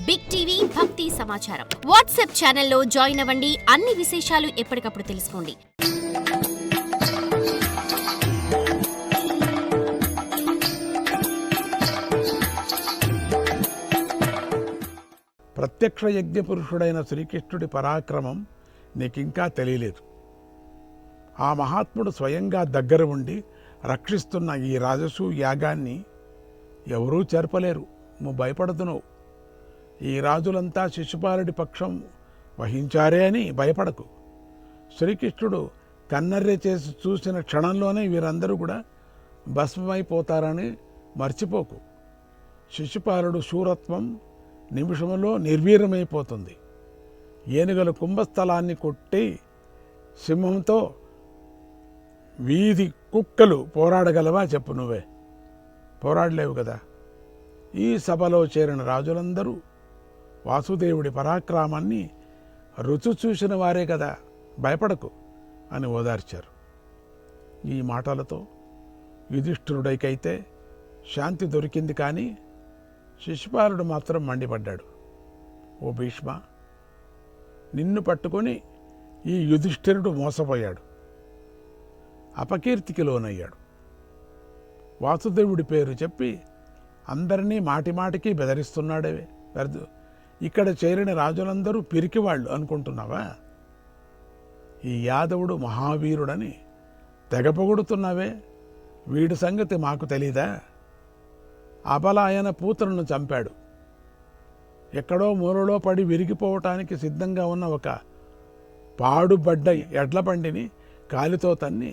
Big TV భక్తి సమాచారం WhatsApp ఛానల్లో జాయిన్ అవ్వండి. అన్ని విశేషాలు ఎప్పటికప్పుడు తెలుసుకోండి. ప్రత్యక్ష యజ్ఞ పురుషుడైన శ్రీకృష్ణుడి పరాక్రమం నీకింకా తెలియలేదు. ఆ మహాత్ముడు స్వయంగా దగ్గర ఉండి రక్షిస్తున్న ఈ రాజసు యాగాన్ని ఎవరూ చెరపలేరు. నువ్వు భయపడుతున్నావు. ఈ రాజులంతా శిశుపాలుడి పక్షం వహించారే అని భయపడకు. శ్రీకృష్ణుడు కన్నర్రె చేసి చూసిన క్షణంలోనే వీరందరూ కూడా భస్మమైపోతారని మర్చిపోకు. శిశుపాలుడు శూరత్వం నిమిషంలో నిర్వీర్యమైపోతుంది. ఏనుగలు కుంభస్థలాన్ని కొట్టి సింహంతో వీధి కుక్కలు పోరాడగలవా చెప్పు? నువ్వే పోరాడలేవు కదా. ఈ సభలో చేరిన రాజులందరూ వాసుదేవుడి పరాక్రమాన్ని రుచి చూసిన వారే కదా, భయపడకు అని ఓదార్చారు. ఈ మాటలతో యుధిష్ఠిరుడికైతే శాంతి దొరికింది. కానీ శిశుపాలుడు మాత్రం మండిపడ్డాడు. ఓ భీష్మ, నిన్ను పట్టుకొని ఈ యుధిష్ఠిరుడు మోసపోయాడు, అపకీర్తికి లోనయ్యాడు. వాసుదేవుడి పేరు చెప్పి అందరినీ మాటిమాటికి బెదిరిస్తున్నాడే. ఇక్కడ చేరిన రాజులందరూ పిరికివాళ్ళు అనుకుంటున్నావా? ఈ యాదవుడు మహావీరుడని తెగ పొగుడుతున్నావే. వీడి సంగతి మాకు తెలీదా? అబలాయన పూతలను చంపాడు. ఎక్కడో మూలలో పడి విరిగిపోవటానికి సిద్ధంగా ఉన్న ఒక పాడుబడ్డ ఎడ్ల బండిని కాలితో తన్ని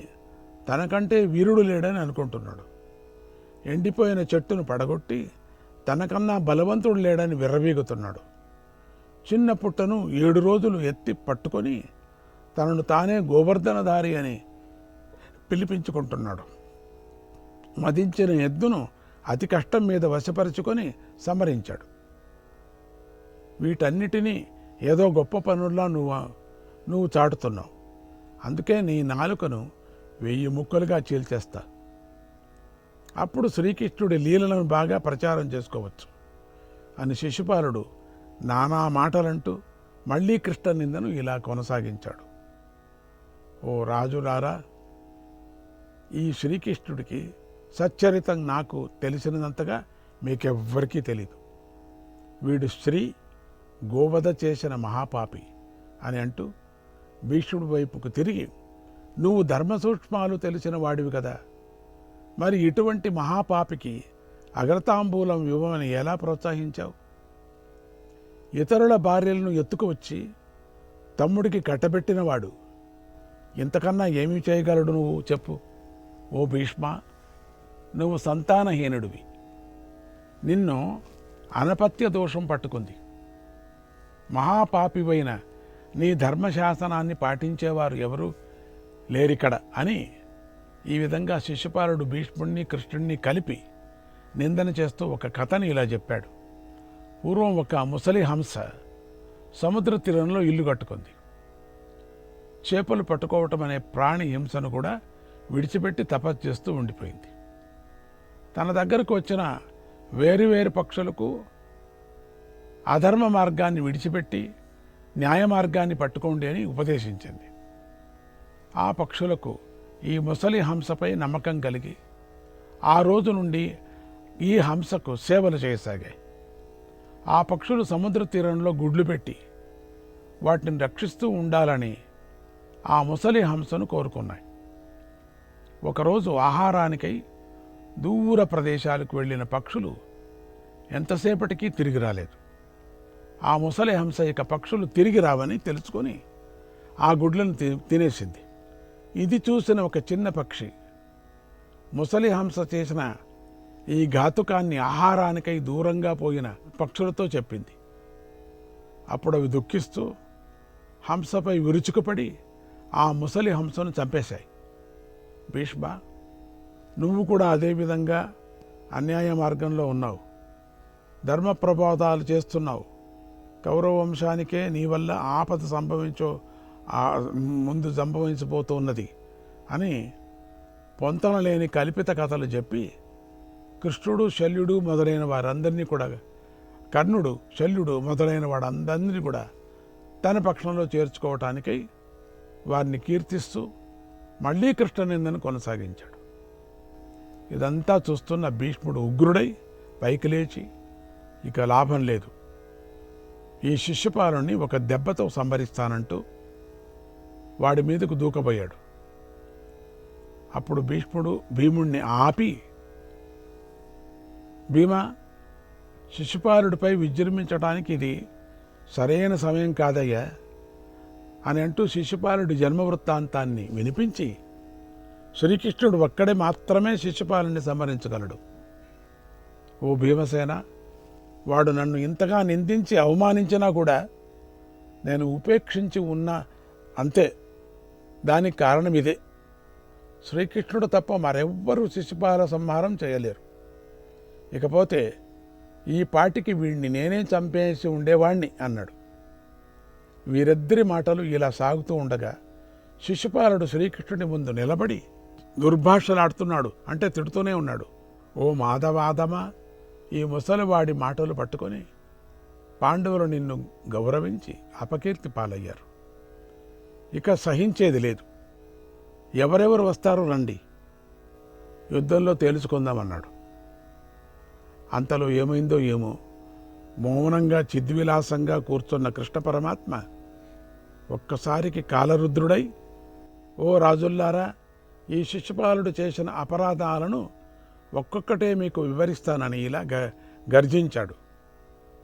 తనకంటే వీరుడు లేడని అనుకుంటున్నాడు. ఎండిపోయిన చెట్టును పడగొట్టి తనకన్నా బలవంతుడు లేడని విర్రవీగుతున్నాడు. చిన్న పుట్టను 7 రోజులు ఎత్తి పట్టుకొని తనను తానే గోవర్ధనధారి అని పిలిపించుకుంటున్నాడు. మదించిన ఎద్దును అతి కష్టం మీద వశపరుచుకొని సమరించాడు. వీటన్నిటినీ ఏదో గొప్ప పనుల్లా నువ్వు చాటుతున్నావు. అందుకే నీ నాలుకను 1000 ముక్కలుగా చీల్చేస్తా. అప్పుడు శ్రీకృష్ణుడి లీలలను బాగా ప్రచారం చేసుకోవచ్చు అని శిశుపాలుడు నానా మాటలంటూ మళ్ళీ కృష్ణ నిందను ఇలా కొనసాగించాడు. ఓ రాజులారా, ఈ శ్రీకృష్ణుడికి సచ్చరితం నాకు తెలిసినంతగా మీకెవ్వరికీ తెలీదు. వీడు స్త్రీ గోవధ చేసిన మహాపాపి అని అంటూ భీష్ముడి వైపుకు తిరిగి, నువ్వు ధర్మ సూక్ష్మాలు తెలిసిన వాడివి కదా, మరి ఇటువంటి మహాపాపికి అగ్రతాంబూలం ఇవ్వమని ఎలా ప్రోత్సహించావు? ఇతరుల భార్యలను ఎత్తుకువచ్చి తమ్ముడికి కట్టబెట్టినవాడు ఇంతకన్నా ఏమీ చేయగలడు నువ్వు చెప్పు? ఓ భీష్మ, నువ్వు సంతానహీనుడివి. నిన్ను అనపత్య దోషం పట్టుకుంది. మహాపాపివైన నీ ధర్మశాసనాన్ని పాటించేవారు ఎవరు లేరిక్కడ అని ఈ విధంగా శిశుపాలుడు భీష్ముడిని కృష్ణుడిని కలిపి నిందన చేస్తూ ఒక కథని ఇలా చెప్పాడు. పూర్వం ఒక ముసలి హంస సముద్ర తీరంలో ఇల్లు కట్టుకుంది. చేపలు పట్టుకోవటం అనే ప్రాణి హింసను కూడా విడిచిపెట్టి తపస్సు చేస్తూ ఉండిపోయింది. తన దగ్గరకు వచ్చిన వేరు పక్షులకు అధర్మ మార్గాన్ని విడిచిపెట్టి న్యాయ మార్గాన్ని పట్టుకోండి అని ఉపదేశించింది. ఆ పక్షులకు ఈ ముసలి హంసపై నమ్మకం కలిగి ఆ రోజు నుండి ఈ హంసకు సేవలు చేయసాగాయి. ఆ పక్షులు సముద్ర తీరంలో గుడ్లు పెట్టి వాటిని రక్షిస్తూ ఉండాలని ఆ ముసలి హంసను కోరుకున్నాయి. ఒకరోజు ఆహారానికై దూర ప్రదేశాలకు వెళ్ళిన పక్షులు ఎంతసేపటికి తిరిగి రాలేదు. ఆ ముసలి హంస ఇక పక్షులు తిరిగి రావని తెలుసుకొని ఆ గుడ్లను తినేసింది. ఇది చూసిన ఒక చిన్న పక్షి ముసలి హంస చేసిన ఈ ఘాతుకాన్ని ఆహారానికై దూరంగా పోయిన పక్షులతో చెప్పింది. అప్పుడు అవి దుఃఖిస్తూ హంసపై విరుచుకుపడి ఆ ముసలి హంసను చంపేశాయి. భీష్మ, నువ్వు కూడా అదేవిధంగా అన్యాయ మార్గంలో ఉన్నావు, ధర్మ ప్రబోధాలు చేస్తున్నావు. కౌరవ వంశానికే నీ వల్ల ఆపద ముందు సంభవించబోతున్నది అని పొంతన లేని కల్పిత కథలు చెప్పి కృష్ణుడు శల్యుడు మొదలైన వారందరినీ కూడా కర్ణుడు, శల్యుడు మొదలైన వాడందరినీ కూడా తన పక్షంలో చేర్చుకోవటానికై వారిని కీర్తిస్తూ మళ్ళీ కృష్ణనిందను కొనసాగించాడు. ఇదంతా చూస్తున్న భీష్ముడు ఉగ్రుడై పైకి లేచి ఇక లాభం లేదు, ఈ శిష్యపాలుని ఒక దెబ్బతో సంహరిస్తానంటూ వాడి మీదకు దూకబోయాడు. అప్పుడు భీష్ముడు భీముణ్ణి ఆపి, భీమా, శిశుపాలుడిపై విజృంభించడానికి ఇది సరైన సమయం కాదయ్యా అని అంటూ శిశుపాలుడి జన్మవృత్తాంతాన్ని వినిపించి, శ్రీకృష్ణుడు ఒక్కడే మాత్రమే శిశుపాలుని సంహరించగలడు. ఓ భీమసేన, వాడు నన్ను ఇంతగా నిందించి అవమానించినా కూడా నేను ఉపేక్షించి ఉన్నా అంతే. దానికి కారణం ఇదే, శ్రీకృష్ణుడు తప్ప మరెవ్వరూ శిశుపాల సంహారం చేయలేరు. ఇకపోతే ఈ పాటికి వీడిని నేనే చంపేసి ఉండేవాణ్ణి అన్నాడు. వీరిద్దరి మాటలు ఇలా సాగుతూ ఉండగా శిశుపాలుడు శ్రీకృష్ణుడి ముందు నిలబడి దుర్భాషలాడుతున్నాడు, అంటే తిడుతూనే ఉన్నాడు. ఓ మాధవాదమా, ఈ ముసలివాడి మాటలు పట్టుకొని పాండవులు నిన్ను గౌరవించి అపకీర్తి పాలయ్యారు. ఇక సహించేది లేదు. ఎవరెవరు వస్తారో రండి, యుద్ధంలో తేల్చుకుందామన్నాడు. అంతలో ఏమైందో ఏమో, మౌనంగా చిద్విలాసంగా కూర్చున్న కృష్ణ పరమాత్మ ఒక్కసారికి కాలరుద్రుడై, ఓ రాజుల్లారా, ఈ శిశుపాలుడు చేసిన అపరాధాలను ఒక్కొక్కటే మీకు వివరిస్తానని ఇలా గర్జించాడు.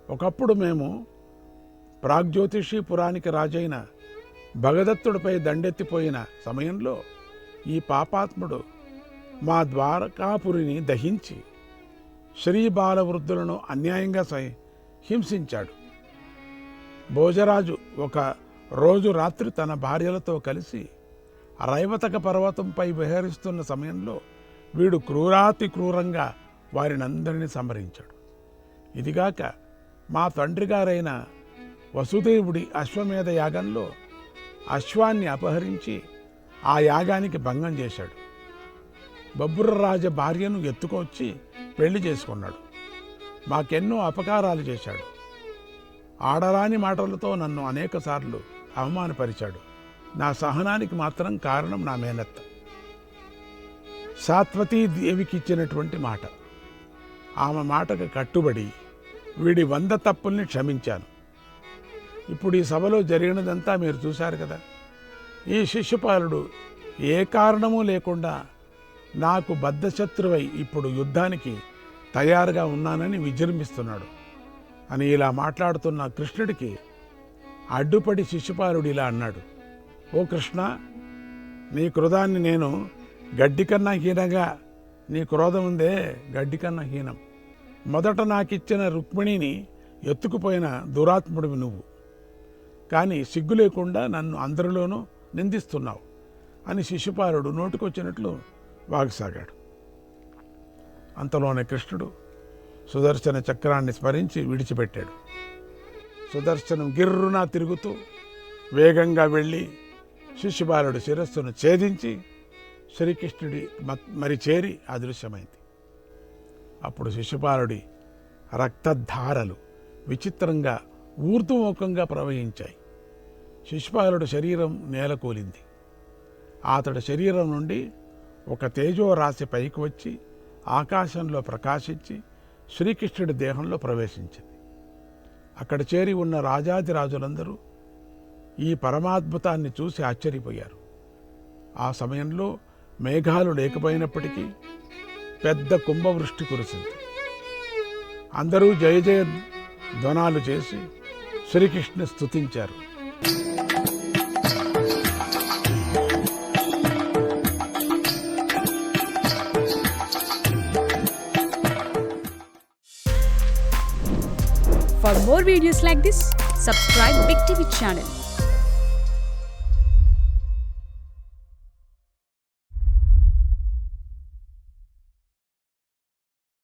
ఒకప్పుడు మేము ప్రాగ్జ్యోతిషీపురానికి రాజైన భగదత్తుడిపై దండెత్తిపోయిన సమయంలో ఈ పాపాత్ముడు మా ద్వారకాపురిని దహించి శ్రీబాలవృద్ధులను అన్యాయంగా హింసించాడు. భోజరాజు ఒక రోజు రాత్రి తన భార్యలతో కలిసి రైవతక పర్వతంపై విహరిస్తున్న సమయంలో వీడు క్రూరాతి క్రూరంగా వారినందరినీ సంహరించాడు. ఇదిగాక మా తండ్రి గారైన వసుదేవుడి అశ్వమేధ యాగంలో అశ్వాన్ని అపహరించి ఆ యాగానికి భంగం చేశాడు. బబ్బురరాజ భార్యను ఎత్తుకొచ్చి పెళ్లి చేసుకున్నాడు. మాకెన్నో అపకారాలు చేశాడు. ఆడరాని మాటలతో నన్ను అనేకసార్లు అవమానపరిచాడు. నా సహనానికి మాత్రం కారణం నా మేనత్త సాత్వతీ దేవికి ఇచ్చినటువంటి మాట. ఆమె మాటకు కట్టుబడి వీడి 100 తప్పుల్ని క్షమించాను. ఇప్పుడు ఈ సభలో జరిగినదంతా మీరు చూశారు కదా. ఈ శిశుపాలుడు ఏ కారణమూ లేకుండా నాకు బద్ధశత్రువై ఇప్పుడు యుద్ధానికి తయారుగా ఉన్నానని విజృంభిస్తున్నాడు అని ఇలా మాట్లాడుతున్న కృష్ణుడికి అడ్డుపడి శిశుపాలుడు ఇలా అన్నాడు. ఓ కృష్ణ, నీ క్రోధాన్ని నేను గడ్డి కన్నా హీనంగా, నీ క్రోధం ఉందే గడ్డి కన్నా హీనం. మొదట నాకిచ్చిన రుక్మిణిని ఎత్తుకుపోయిన దురాత్ముడివి నువ్వు, కానీ సిగ్గు లేకుండా నన్ను అందరిలోనూ నిందిస్తున్నావు అని శిశుపాలుడు నోటికొచ్చినట్లు వాగసాగాడు. అంతలోనే కృష్ణుడు సుదర్శన చక్రాన్ని స్మరించి విడిచిపెట్టాడు. సుదర్శనం గిర్రునా తిరుగుతూ వేగంగా వెళ్ళి శిశుపాలుడి శిరస్సును ఛేదించి శ్రీకృష్ణుడి మరి చేరి అదృశ్యమైంది. అప్పుడు శిశుపాలుడి రక్తధారలు విచిత్రంగా ఊర్ధ్వముఖంగా ప్రవహించాయి. శిశుపాలుడి శరీరం నేలకూలింది. అతడి శరీరం నుండి ఒక తేజోరాశి పైకి వచ్చి ఆకాశంలో ప్రకాశించి శ్రీకృష్ణుడి దేహంలో ప్రవేశించింది. అక్కడ చేరి ఉన్న రాజాదిరాజులందరూ ఈ పరమాద్భుతాన్ని చూసి ఆశ్చర్యపోయారు. ఆ సమయంలో మేఘాలు లేకపోయినప్పటికీ పెద్ద కుంభవృష్టి కురిసింది. అందరూ జయ జయ ధ్వనాలు చేసి శ్రీకృష్ణుని స్తుతించారు. For more videos like this, subscribe Big TV channel.